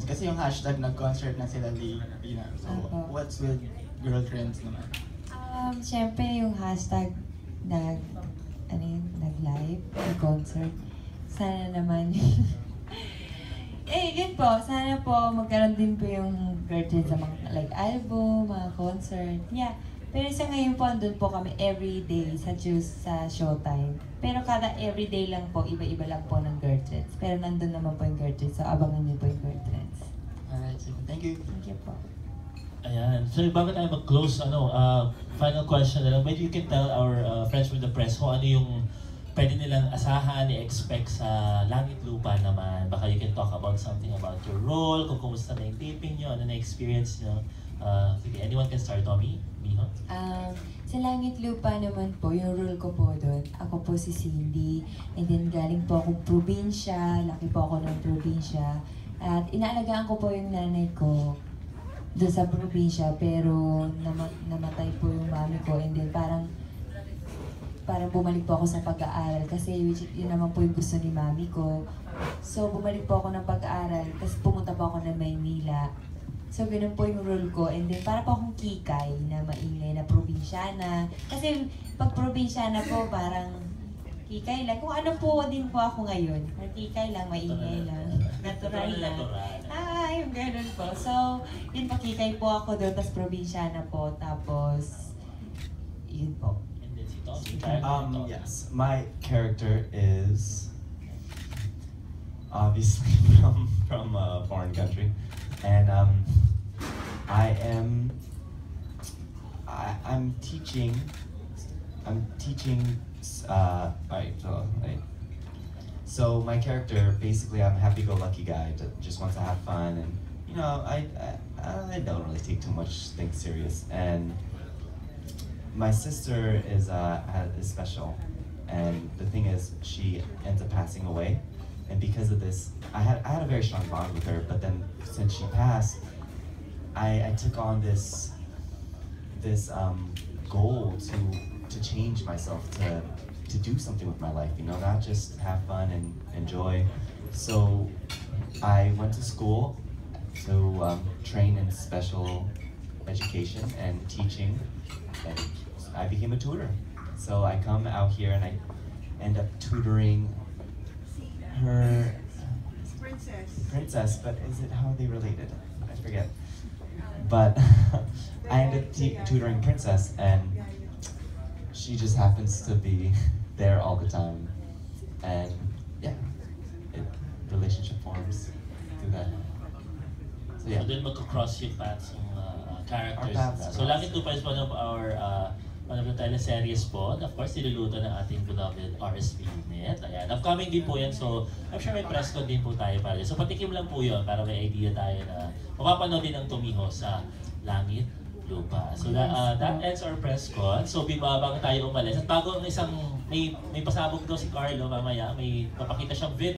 girlfriends? Kasi yung hashtag nag-concert na sila Lina. So, what's with girlfriends naman? Siyempre yung hashtag nag-live, nag-concert. Sana naman yun po, sana po magkaroon din po yung girlfriend sa mga like album, mga concert. Yeah. Pero sa ngayon po, andun po kami everyday sa Showtime. Pero kada everyday lang po, iba-iba lang po ng girlfriends. Pero nandun naman po yung girlfriends, so abangan niyo po yung girlfriends. Alright, so thank you. Thank you po. Ayan. So bago tayo mag-close, final question na lang. Maybe you can tell our friends from the press kung ano yung pwede nilang asahan, i-expect sa Langit Lupa naman. Baka you can talk about something about your role, kung kumusta na yung taping nyo, ano na experience nyo. Sige, anyone can start, Tommy? Miho? Sa Langit Lupa naman po, yung role ko po doon, ako po si Cindy. And then galing po akong probinsya, laki po ako ng probinsya. At inaalagaan ko po yung nanay ko doon sa probinsya, pero namatay po yung mami ko. And then parang bumalik po ako sa pag-aaral kasi yun naman po yung gusto ni mami ko. So bumalik po ako ng pag-aaral, tapos pumunta po ako ng Maynila. So ganun po yung role ko, and then para po akong kikay na maingay na probinsyana. Kasi pag probinsyana po parang kikay lang. Kung ano po din po ako ngayon, kikay lang, maingay lang, natural lang. Yung ganun po. So yun po, kikay po ako doon, tapos probinsyana po, tapos yun po. Yes, my character is obviously from a foreign country, and I'm teaching. So my character, basically, I'm a happy-go-lucky guy that just wants to have fun, and I don't really take too much things serious. And my sister is special, and the thing is, she ends up passing away, and because of this, I had a very strong bond with her. But then, since she passed, I took on this goal to change myself, to do something with my life, not just have fun and enjoy. So I went to school to train in special education and teaching, and I became a tutor. So I come out here and I end up tutoring her princess, but is it how they related? I forget. But I ended up tutoring Princess, and she just happens to be there all the time. And yeah, relationship forms through that. So yeah. So then magka-cross yung paths yung characters. So Langit Lupa is one of the teleseries po. And of course, niluluto ng ating beloved RSP unit. Ayan. Upcoming din po yan. So I'm sure may press con din po tayo para dyan. So patikim lang po yun para may idea tayo na mapapanood din ang Tumiho sa Langit Lupa. So that ends our press con. So bago tayo umalis. At bago ang may pasabog daw si Carlo mamaya, may papakita siyang video.